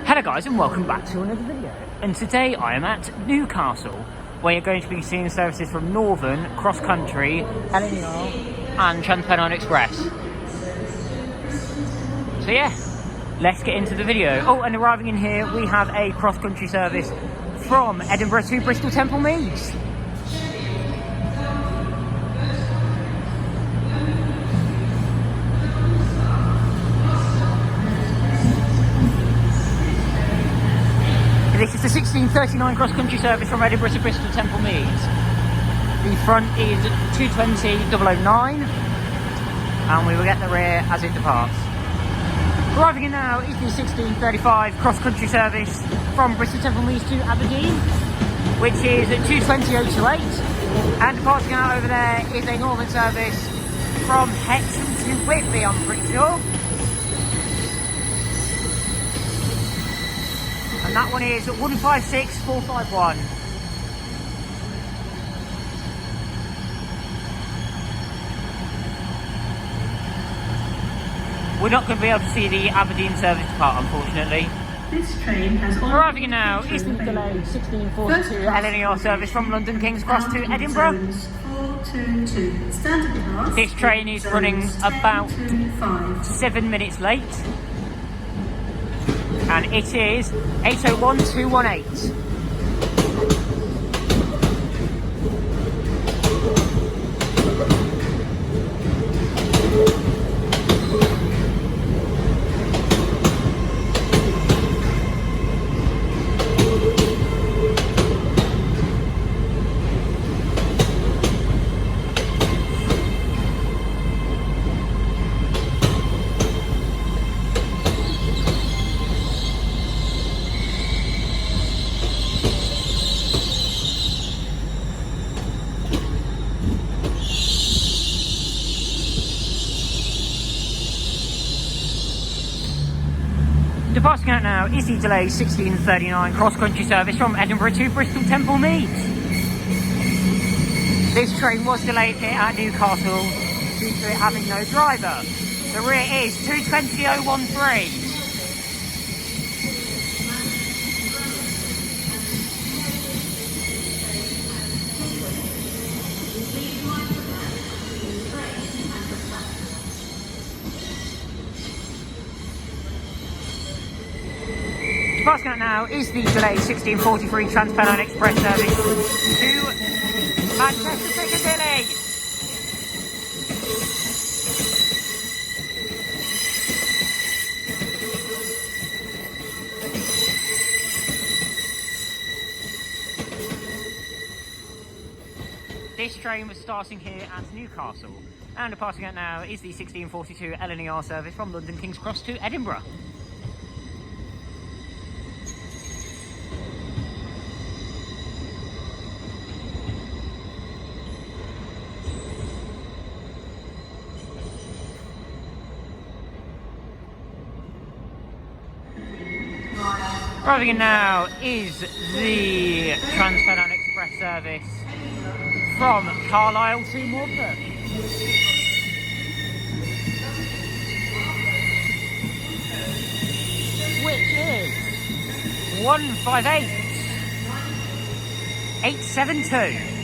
Hello guys and welcome back to another video, and today I am at Newcastle where you're going to be seeing services from Northern, Cross Country, LNER and Pennine Express. So yeah, let's get into the video. Oh, and arriving in here we have a cross country service from Edinburgh to Bristol Temple Meads. This is the 1639 cross-country service from Edinburgh to Bristol Temple Meads. The front is 220-009 and we will get the rear as it departs. Arriving in now is the 1635 cross-country service from Bristol Temple Meads to Aberdeen, which is at 220-028, and departing out over there is a Northern service from Hexham to Whitby, I'm pretty sure. And that one is 156451. We're not going to be able to see the Aberdeen service depart, unfortunately. This train has arriving in now is the delayed 1642 LNER service from London King's Cross to Edinburgh. 422. Standard class. This train is running about 7 minutes late. And it is 801218. Departing out now is the delayed 1639 cross-country service from Edinburgh to Bristol Temple Meads. This train was delayed here at Newcastle due to it having no driver. The rear is 220-013. Departing out now is the delayed 1643 Pennine Express service to Manchester Piccadilly. This train was starting here at Newcastle, and departing out now is the 1642 LNER service from London King's Cross to Edinburgh. Arriving in now is the Pennine Express service from Carlisle to Morpeth, which is 158872.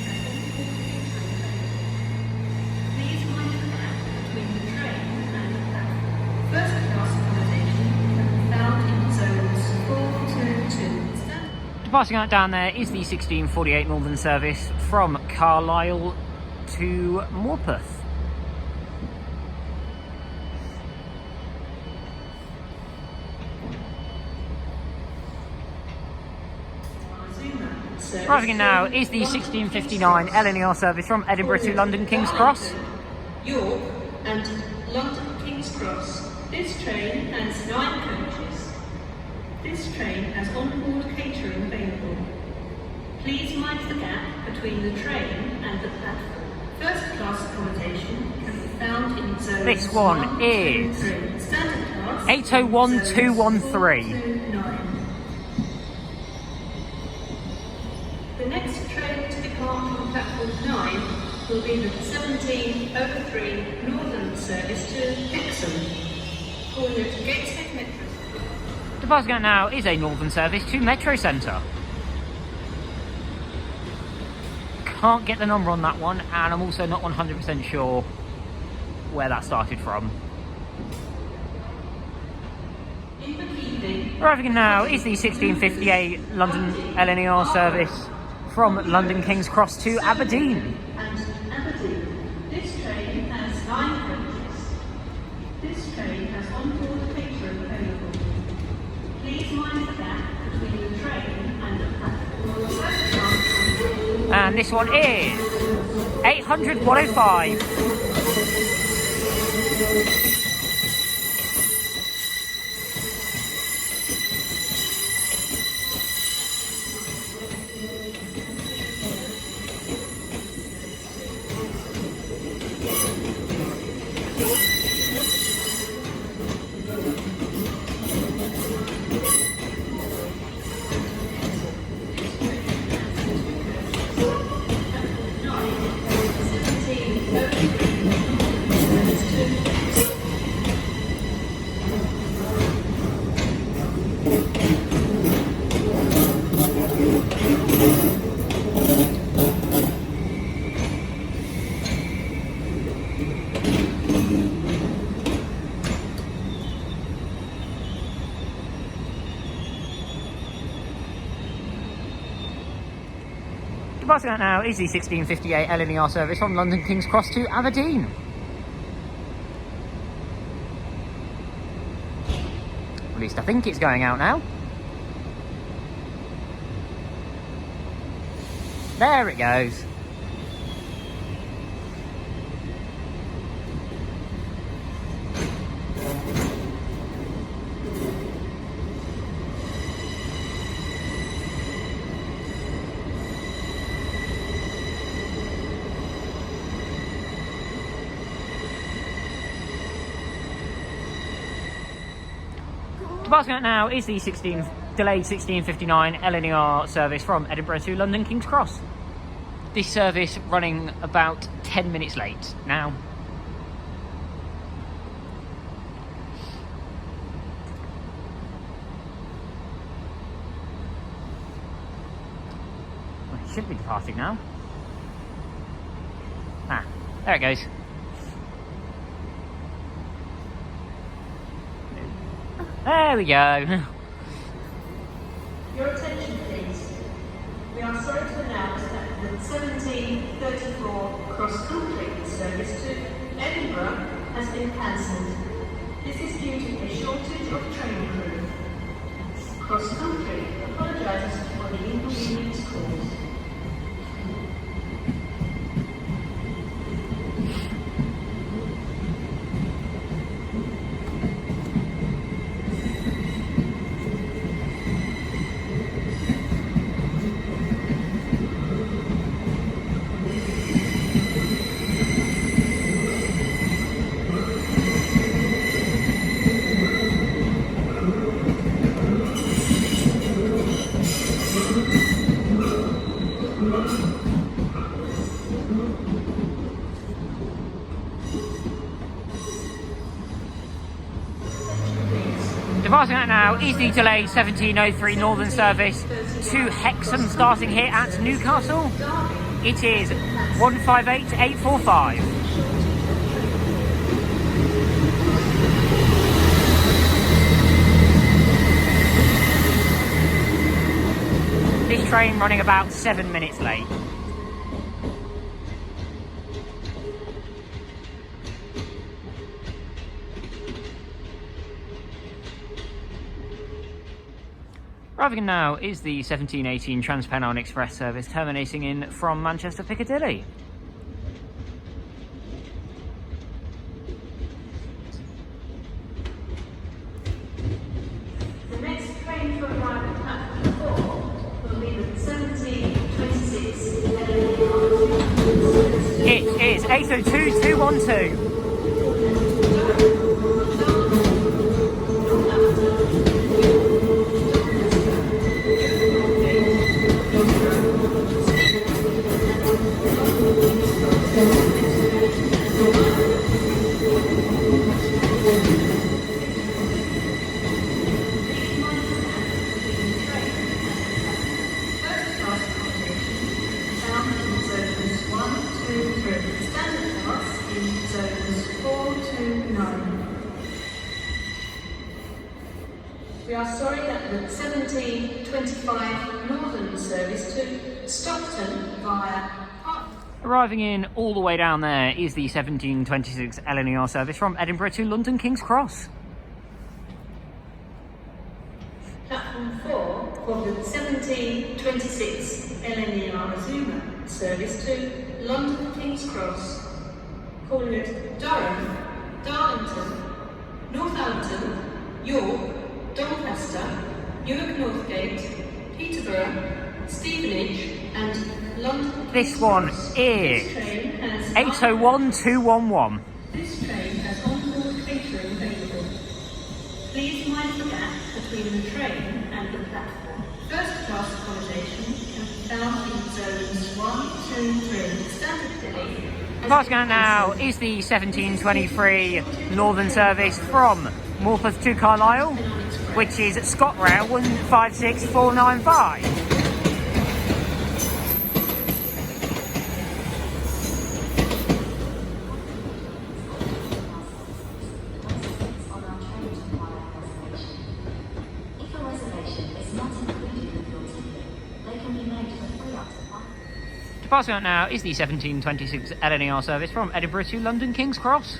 Passing out down there is the 1648 Northern service from Carlisle to Morpeth. Arriving in now is the 1659 LNER service from Edinburgh to London King's Cross. York and London King's Cross. This train has 9 coaches. This train has on-board catering available. Please mind the gap between the train and the platform. First class accommodation can be found in zones. This one is 801213. The next train to depart from platform 9 will be the 1703 Northern service to Hexham, calling at Gateshead Metro. Departing out now is a northern service to Metro Centre. Can't get the number on that one, and I'm also not 100% sure where that started from. Arriving now is the 1658 London LNER service from London King's Cross to Aberdeen. This train has 9 coaches. This train has on-board catering available. Please mind the gap between the train and the platform. And this one is 800 105. Departing out now is the 1658 LNER service from London King's Cross to Aberdeen. At least I think it's going out now. There it goes. Departing out now is the delayed 1659 LNER service from Edinburgh to London King's Cross. This service running about 10 minutes late now. Well, it should be departing now. Ah, there it goes. There we go. Your attention, please. We are sorry to announce that the 1734 cross-country service to Edinburgh has been cancelled. This is due to a shortage of train crew. Cross-country apologises for the inconvenience caused. Departing out now is the delayed 1703 Northern service to Hexham, starting here at Newcastle. It is 158845. This train running about 7 minutes late. Arriving now is the 1718 Pennine Express service terminating in from Manchester Piccadilly. The next train to arrive at platform 4 will be the 1726 It is 802212. We are sorry that the 1725 Northern service to Stockton via Arriving in all the way down there is the 1726 LNER service from Edinburgh to London King's Cross. Platform 4 of the 1726 LNER Zuma service to London King's Cross, calling at Durham, Darlington, Northampton, York, Doncaster, Newark Northgate, Peterborough, Stevenage and London. This one is 801211. This train has on-board catering available. Please mind the gap between the train and the platform. First class accommodation can be found in zones 1, 2, 3, standard delay. Passing out now is the 1723 Northern service from Morpeth to Carlisle, which is ScotRail 156495. Passing out now is the 1726 LNER service from Edinburgh to London King's Cross.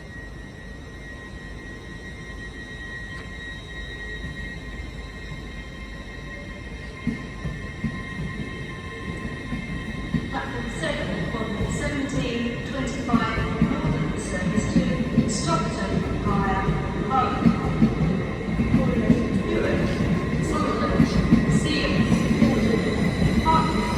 Platform 7 on the 1725 Northern service to Stockton via Hull, Newark, Sunderland, Seal, Hartlepool,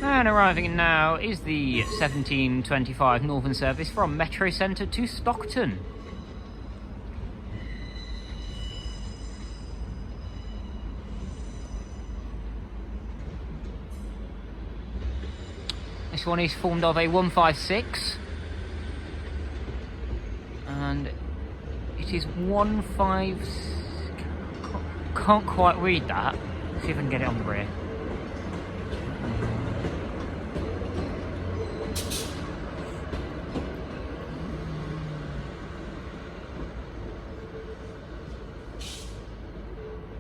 And arriving now is the 1725 Northern service from Metro Centre to Stockton. This one is formed of a 156 and it is 15. Can't quite read that. See if I can get it on the rear.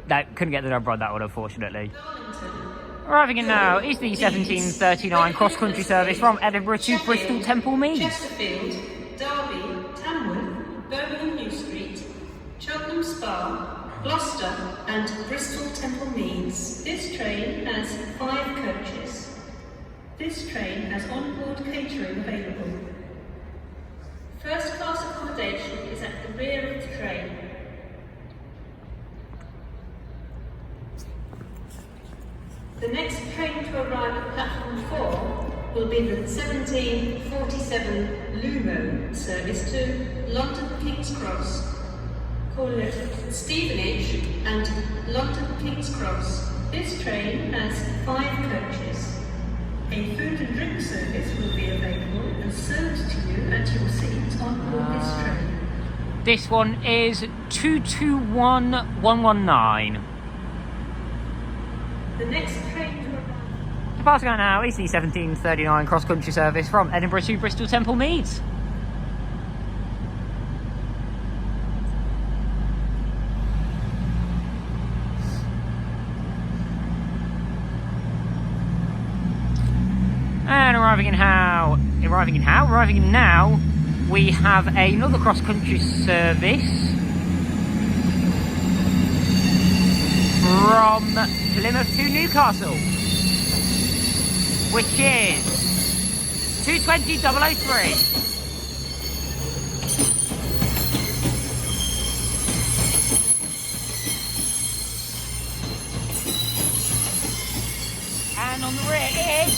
No, couldn't get the number on that one, unfortunately. Arriving in now is the 1739 cross-country service from Edinburgh to Bristol Temple Meads. Chesterfield, Derby, Tamworth, Birmingham New Street, Cheltenham Spa, Gloucester and Bristol Temple Meads. This train has 5 coaches. This train has on-board catering available. First class accommodation is at the rear of the train. The next train to arrive at platform 4 will be the 1747 Lumo service to London King's Cross, calling at Stevenage and London King's Cross. This train has 5 coaches. A food and drink service will be available and served to you at your seat on board this train. This one is 221119. The next train to arrive. Passing out now is the 1739 cross-country service from Edinburgh to Bristol Temple Meads. And arriving in now, we have another cross-country service from Plymouth to Newcastle, which is 220003. And on the rear is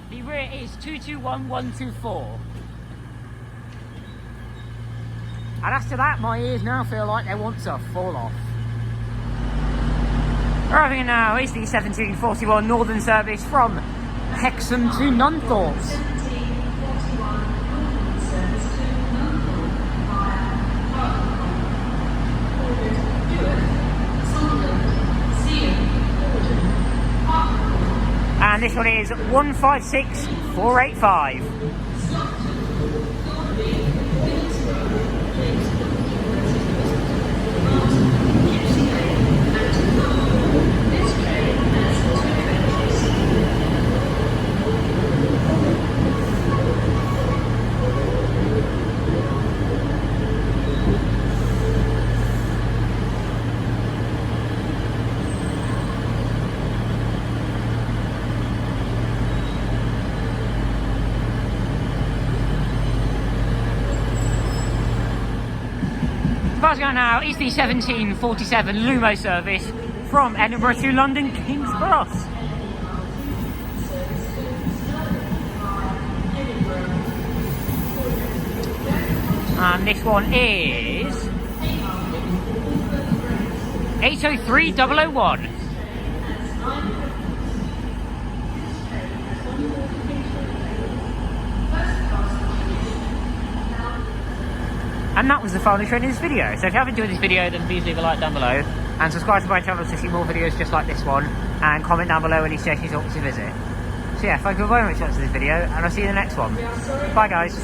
the rear is 221124. And after that, my ears now feel like they want to fall off. Arriving in now is the 1741 Northern service from Hexham to Nunthorpe. 1741 Northern service to Nunthorpe via Ordered Newark, Sunderland, Seaham, Borden, Hartlepool. And this one is 156485. Stockton, Thornby, Middlesbrough, Leeds, Martin, Gypsy Lane and Nunthorpe. This train has 2 coaches. The bus going now is the 1747 Lumo service from Edinburgh to London King's Cross. And this one is 803001. And that was the final train in this video. So if you have enjoyed this video, then please leave a like down below and subscribe to my channel to see more videos just like this one, and comment down below any stations you want to visit. So yeah, thank you very much for watching this video, and I'll see you in the next one. Bye guys.